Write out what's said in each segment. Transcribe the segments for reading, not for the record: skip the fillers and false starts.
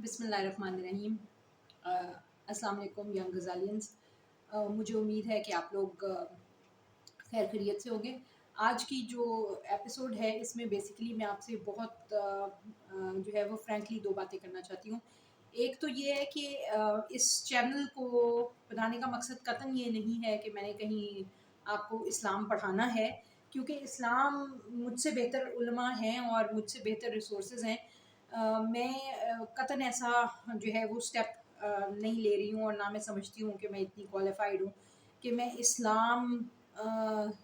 بسم اللہ الرحمن الرحیم۔ السلام علیکم ینگ غزالینز۔ مجھے امید ہے کہ آپ لوگ خیر خیریت سے ہوں گے۔ آج کی جو ایپیسوڈ ہے اس میں بیسیکلی میں آپ سے بہت جو ہے وہ فرینکلی دو باتیں کرنا چاہتی ہوں۔ ایک تو یہ ہے کہ اس چینل کو بنانے کا مقصد قطعاً یہ نہیں ہے کہ میں نے کہیں آپ کو اسلام پڑھانا ہے، کیونکہ اسلام مجھ سے بہتر علماء ہیں اور مجھ سے بہتر ریسورسز ہیں۔ میں قطعاً ایسا جو ہے وہ اسٹیپ نہیں لے رہی ہوں، اور نہ میں سمجھتی ہوں کہ میں اتنی کوالیفائڈ ہوں کہ میں اسلام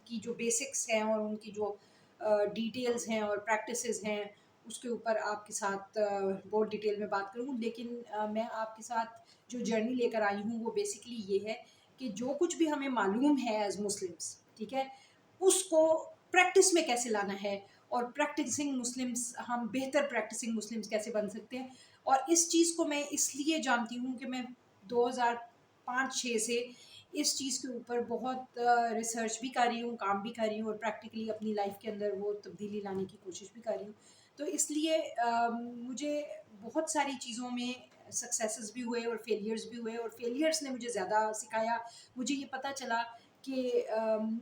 کی جو بیسکس ہیں اور ان کی جو ڈیٹیلز ہیں اور پریکٹسز ہیں اس کے اوپر آپ کے ساتھ بہت ڈیٹیل میں بات کروں۔ لیکن میں آپ کے ساتھ جو جرنی لے کر آئی ہوں وہ بیسکلی یہ ہے کہ جو کچھ بھی ہمیں معلوم ہے ایز مسلمس، ٹھیک ہے، اس کو پریکٹس میں کیسے لانا ہے، اور پریکٹسنگ مسلمس، ہم بہتر پریکٹسنگ مسلمس کیسے بن سکتے ہیں۔ اور اس چیز کو میں اس لیے جانتی ہوں کہ میں 2005-6 سے اس چیز کے اوپر بہت ریسرچ بھی کر رہی ہوں، کام بھی کر رہی ہوں، اور پریکٹیکلی اپنی لائف کے اندر وہ تبدیلی لانے کی کوشش بھی کر رہی ہوں۔ تو اس لیے مجھے بہت ساری چیزوں میں سکسیسز بھی ہوئے اور فیلیئرز بھی ہوئے، اور فیلیئرز نے مجھے زیادہ سکھایا۔ مجھے یہ پتہ چلا کہ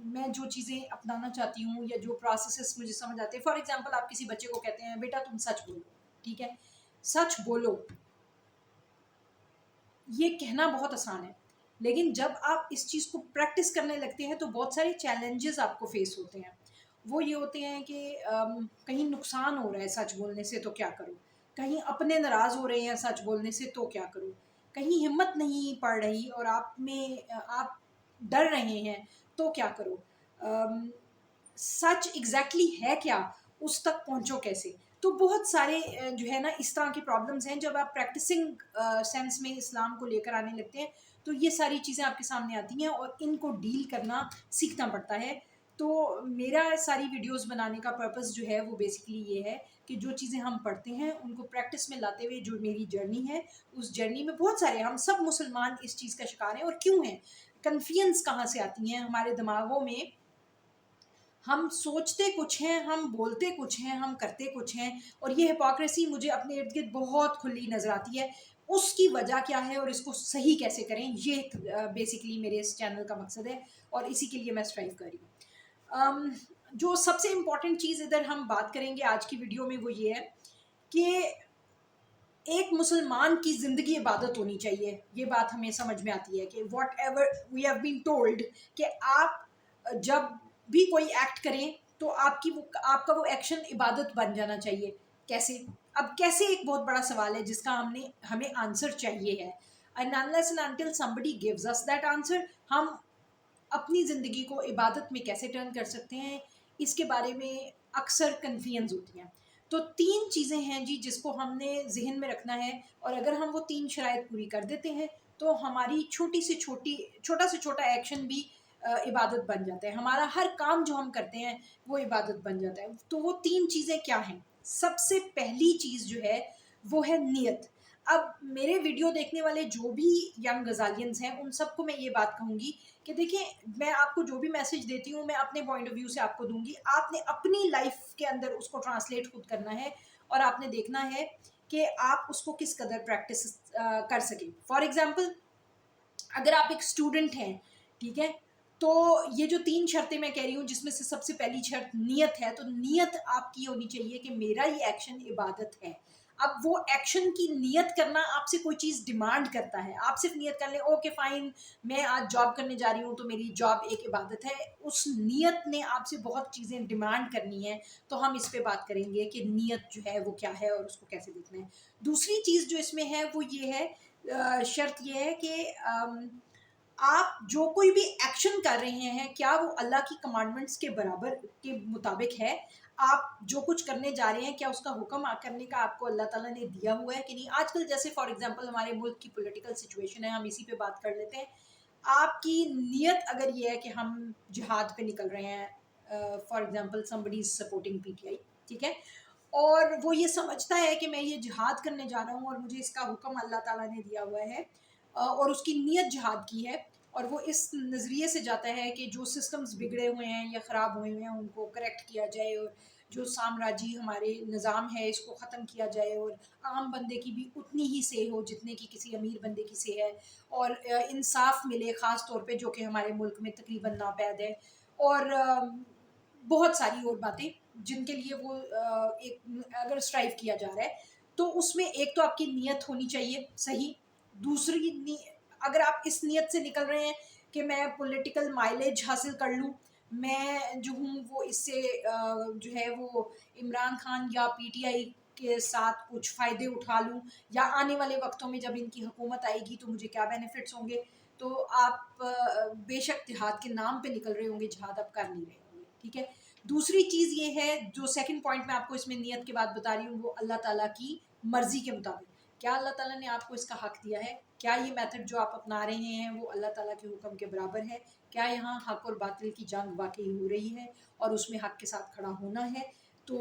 میں جو چیزیں اپنانا چاہتی ہوں یا جو پروسیسز مجھے سمجھ آتے ہیں، فار ایگزامپل آپ کسی بچے کو کہتے ہیں بیٹا تم سچ بولو، ٹھیک ہے، سچ بولو، یہ کہنا بہت آسان ہے، لیکن جب آپ اس چیز کو پریکٹس کرنے لگتے ہیں تو بہت سارے چیلنجز آپ کو فیس ہوتے ہیں۔ وہ یہ ہوتے ہیں کہ کہیں نقصان ہو رہا ہے سچ بولنے سے تو کیا کروں، کہیں اپنے ناراض ہو رہے ہیں سچ بولنے سے تو کیا کروں، کہیں ہمت نہیں پڑ رہی اور آپ ڈر رہے ہیں تو کیا کرو، سچ ایگزیکٹلی ہے کیا، اس تک پہنچو کیسے۔ تو بہت سارے جو ہے نا اس طرح کی پرابلمس ہیں۔ جب آپ پریکٹسنگ سینس میں اسلام کو لے کر آنے لگتے ہیں تو یہ ساری چیزیں آپ کے سامنے آتی ہیں اور ان کو ڈیل کرنا سیکھنا پڑتا ہے۔ تو میرا ساری ویڈیوز بنانے کا پرپس جو ہے وہ بیسکلی یہ ہے کہ جو چیزیں ہم پڑھتے ہیں ان کو پریکٹس میں لاتے ہوئے، جو میری جرنی ہے اس جرنی میں بہت سارے ہم سب مسلمان اس چیز کا شکار ہیں۔ اور کیوں ہیں، کنفیوژنس کہاں سے آتی ہیں ہمارے دماغوں میں، ہم سوچتے کچھ ہیں، ہم بولتے کچھ ہیں، ہم کرتے کچھ ہیں، اور یہ ہپوکریسی مجھے اپنے ارد گرد بہت کھلی نظر آتی ہے۔ اس کی وجہ کیا ہے اور اس کو صحیح کیسے کریں، یہ بیسکلی میرے اس چینل کا مقصد ہے، اور اسی کے لیے میں اسٹرائیو کر رہی ہوں۔ جو سب سے امپورٹنٹ چیز ادھر ہم بات کریں گے آج کی ویڈیو میں وہ یہ ہے کہ ایک مسلمان کی زندگی عبادت ہونی چاہیے۔ یہ بات ہمیں سمجھ میں آتی ہے کہ whatever we have been told کہ آپ جب بھی کوئی ایکٹ کریں تو آپ کا وہ ایکشن عبادت بن جانا چاہیے۔ کیسے؟ اب کیسے ایک بہت بڑا سوال ہے جس کا ہمیں آنسر چاہیے ہے۔ And unless and until somebody gives us that answer، ہم اپنی زندگی کو عبادت میں کیسے ٹرن کر سکتے ہیں، اس کے بارے میں اکثر کنفیوژن ہوتی ہیں۔ تو 3 چیزیں ہیں جی جس کو ہم نے ذہن میں رکھنا ہے، اور اگر ہم وہ 3 شرائط پوری کر دیتے ہیں تو ہماری چھوٹا سے چھوٹا ایکشن بھی عبادت بن جاتا ہے، ہمارا ہر کام جو ہم کرتے ہیں وہ عبادت بن جاتا ہے۔ تو وہ 3 چیزیں کیا ہیں؟ سب سے پہلی چیز جو ہے وہ ہے نیت۔ اب میرے ویڈیو دیکھنے والے جو بھی ینگ غزالینز ہیں ان سب کو میں یہ بات کہوں گی کہ دیکھیں، میں آپ کو جو بھی میسج دیتی ہوں میں اپنے پوائنٹ آف ویو سے آپ کو دوں گی، آپ نے اپنی لائف کے اندر اس کو ٹرانسلیٹ خود کرنا ہے، اور آپ نے دیکھنا ہے کہ آپ اس کو کس قدر پریکٹس کر سکیں۔ فار ایگزامپل، اگر آپ ایک اسٹوڈنٹ ہیں، ٹھیک ہے، تو یہ جو 3 شرطیں میں کہہ رہی ہوں جس میں سے سب سے پہلی شرط نیت ہے، تو نیت آپ کی ہونی چاہیے کہ میرا یہ ایکشن عبادت ہے۔ اب وہ ایکشن کی نیت کرنا آپ سے کوئی چیز ڈیمانڈ کرتا ہے، آپ صرف نیت کر لیں اوکے فائن میں آج جاب کرنے جا رہی ہوں تو میری جاب ایک عبادت ہے، اس نیت نے آپ سے بہت چیزیں ڈیمانڈ کرنی ہے۔ تو ہم اس پہ بات کریں گے کہ نیت جو ہے وہ کیا ہے اور اس کو کیسے دیکھنا ہے۔ دوسری چیز جو اس میں ہے وہ یہ ہے، شرط یہ ہے کہ آپ جو کوئی بھی ایکشن کر رہے ہیں کیا وہ اللہ کی کمانڈمنٹس کے برابر کے مطابق ہے، آپ جو کچھ کرنے جا رہے ہیں کیا اس کا حکم کرنے کا آپ کو اللہ تعالیٰ نے دیا ہوا ہے کہ نہیں۔ آج کل جیسے فار ایگزامپل ہمارے ملک کی پولیٹیکل سچویشن ہے، ہم اسی پہ بات کر لیتے ہیں۔ آپ کی نیت اگر یہ ہے کہ ہم جہاد پہ نکل رہے ہیں، for example somebody is supporting PTI، ٹھیک ہے، اور وہ یہ سمجھتا ہے کہ میں یہ جہاد کرنے جا رہا ہوں اور مجھے اس کا حکم اللہ تعالیٰ نے دیا ہوا ہے، اور اس کی نیت جہاد کی ہے، اور وہ اس نظریے سے جاتا ہے کہ جو سسٹمز بگڑے ہوئے ہیں یا خراب ہوئے ہوئے ہیں ان کو کریکٹ کیا جائے، اور جو سامراجی ہمارے نظام ہے اس کو ختم کیا جائے اور عام بندے کی بھی اتنی ہی سے ہو جتنے کی کسی امیر بندے کی سے ہے، اور انصاف ملے خاص طور پہ جو کہ ہمارے ملک میں تقریباً ناپید ہے، اور بہت ساری اور باتیں جن کے لیے وہ ایک اگر اسٹرائیو کیا جا رہا ہے تو اس میں ایک تو آپ کی نیت ہونی چاہیے صحیح. دوسری اگر آپ اس نیت سے نکل رہے ہیں کہ میں پولیٹیکل مائلیج حاصل کر لوں، میں جو ہوں وہ اس سے جو ہے وہ عمران خان یا پی ٹی آئی کے ساتھ کچھ فائدے اٹھا لوں، یا آنے والے وقتوں میں جب ان کی حکومت آئے گی تو مجھے کیا بینیفٹس ہوں گے، تو آپ بے شک جہاد کے نام پہ نکل رہے ہوں گے، جہاد آپ کر نہیں رہے ہوں گے. ٹھیک ہے. دوسری چیز یہ ہے جو سیکنڈ پوائنٹ میں آپ کو اس میں نیت کے بعد بتا رہی ہوں، وہ اللہ تعالیٰ کی مرضی کے مطابق کیا اللہ تعالیٰ نے آپ کو اس کا حق دیا ہے، کیا یہ میتھڈ جو آپ اپنا رہے ہیں وہ اللہ تعالیٰ کے حکم کے برابر ہے، کیا یہاں حق اور باطل کی جنگ واقعی ہو رہی ہے اور اس میں حق کے ساتھ کھڑا ہونا ہے. تو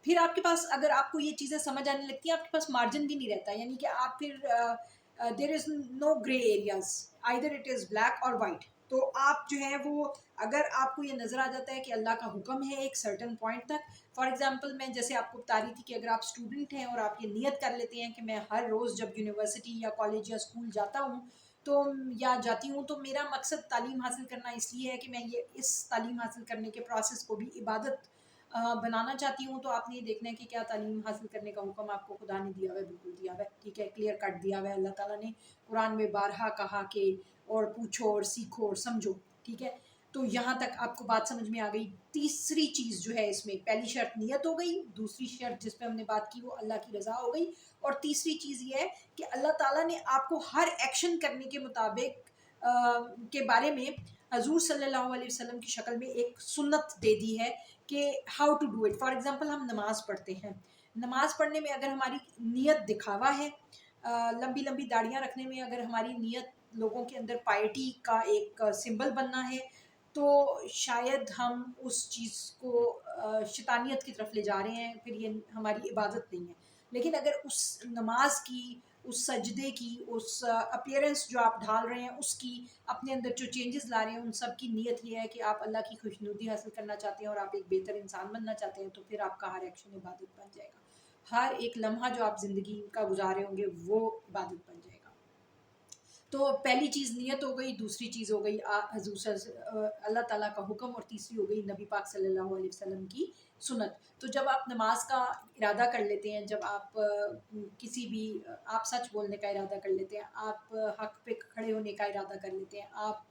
پھر آپ کے پاس اگر آپ کو یہ چیزیں سمجھ آنے لگتی ہیں آپ کے پاس مارجن بھی نہیں رہتا، یعنی کہ آپ پھر there is no grey areas, either it is black اور وائٹ. تو آپ جو ہے وہ اگر آپ کو یہ نظر آ جاتا ہے کہ اللہ کا حکم ہے ایک سرٹن پوائنٹ تک، فار ایگزامپل میں جیسے آپ کو بتا رہی تھی کہ اگر آپ اسٹوڈنٹ ہیں اور آپ یہ نیت کر لیتے ہیں کہ میں ہر روز جب یونیورسٹی یا کالج یا اسکول جاتا ہوں تو یا جاتی ہوں تو میرا مقصد تعلیم حاصل کرنا اس لیے ہے کہ میں یہ اس تعلیم حاصل کرنے کے پروسیس کو بھی عبادت بنانا چاہتی ہوں، تو آپ نے یہ دیکھنا ہے کہ کیا تعلیم حاصل کرنے کا حکم آپ کو خدا نے دیا ہوا ہے، بالکل دیا ہوا ہے. ٹھیک ہے، کلیئر کٹ دیا ہوا ہے. اللہ تعالیٰ نے قرآن میں بارہا کہا کہ اور پوچھو اور سیکھو اور سمجھو. ٹھیک ہے. تو یہاں تک آپ کو بات سمجھ میں آ گئی. تیسری چیز جو ہے اس میں، پہلی شرط نیت ہو گئی، دوسری شرط جس پہ ہم نے بات کی وہ اللہ کی رضا ہو گئی، اور تیسری چیز یہ ہے کہ اللہ تعالیٰ نے آپ کو ہر ایکشن کرنے کے مطابق کے بارے میں حضور صلی اللہ علیہ وسلم کی شکل میں ایک سنت دے دی ہے کہ how to do it. For example ہم نماز پڑھتے ہیں، نماز پڑھنے میں اگر ہماری نیت دکھاوا ہے، لمبی لمبی داڑیاں رکھنے میں اگر ہماری نیت لوگوں کے اندر پائٹی کا ایک سمبل بننا ہے، تو شاید ہم اس چیز کو شیطانیت کی طرف لے جا رہے ہیں، پھر یہ ہماری عبادت نہیں ہے. لیکن اگر اس نماز کی، اس سجدے کی، اس اپیئرنس جو آپ ڈھال رہے ہیں اس کی، اپنے اندر جو چینجز لا رہے ہیں ان سب کی نیت یہ ہے کہ آپ اللہ کی خوشنودی حاصل کرنا چاہتے ہیں اور آپ ایک بہتر انسان بننا چاہتے ہیں، تو پھر آپ کا ہر ایکشن عبادت بن جائے گا. ہر ایک لمحہ جو آپ زندگی کا گزارے ہوں گے وہ عبادت بن جائے گا. تو پہلی چیز نیت ہو گئی، دوسری چیز ہو گئی اللہ تعالیٰ کا حکم، اور تیسری ہو گئی نبی پاک صلی اللہ علیہ وسلم کی سنت. تو جب آپ نماز کا ارادہ کر لیتے ہیں، جب آپ کسی بھی آپ سچ بولنے کا ارادہ کر لیتے ہیں، آپ حق پہ کھڑے ہونے کا ارادہ کر لیتے ہیں، آپ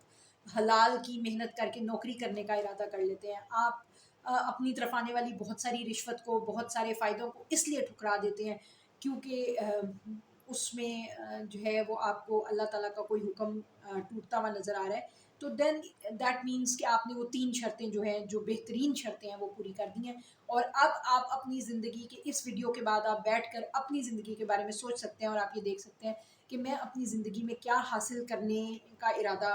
حلال کی محنت کر کے نوکری کرنے کا ارادہ کر لیتے ہیں، آپ اپنی طرف آنے والی بہت ساری رشوت کو، بہت سارے فائدوں کو اس لیے ٹھکرا دیتے ہیں کیونکہ اس میں جو ہے وہ آپ کو اللہ تعالیٰ کا کوئی حکم ٹوٹتا ہوا نظر آ رہا ہے، تو دین دیٹ مینس کہ آپ نے وہ 3 شرطیں جو ہیں، جو بہترین شرطیں ہیں وہ پوری کر دی ہیں. اور اب آپ اپنی زندگی کے اس ویڈیو کے بعد آپ بیٹھ کر اپنی زندگی کے بارے میں سوچ سکتے ہیں اور آپ یہ دیکھ سکتے ہیں کہ میں اپنی زندگی میں کیا حاصل کرنے کا ارادہ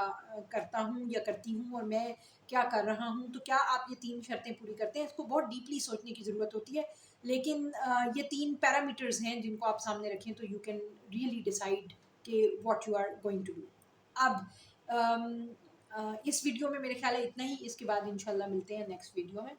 کرتا ہوں یا کرتی ہوں، اور میں کیا کر رہا ہوں. تو کیا آپ یہ 3 شرطیں پوری کرتے ہیں؟ اس کو بہت ڈیپلی سوچنے کی ضرورت ہوتی ہے، لیکن یہ 3 پیرامیٹرز ہیں جن کو آپ سامنے رکھیں تو یو کین ریئلی ڈیسائڈ کہ what you are going to do. اب اس ویڈیو میں میرے خیال ہے اتنا ہی، اس کے بعد انشاءاللہ ملتے ہیں نیکسٹ ویڈیو میں.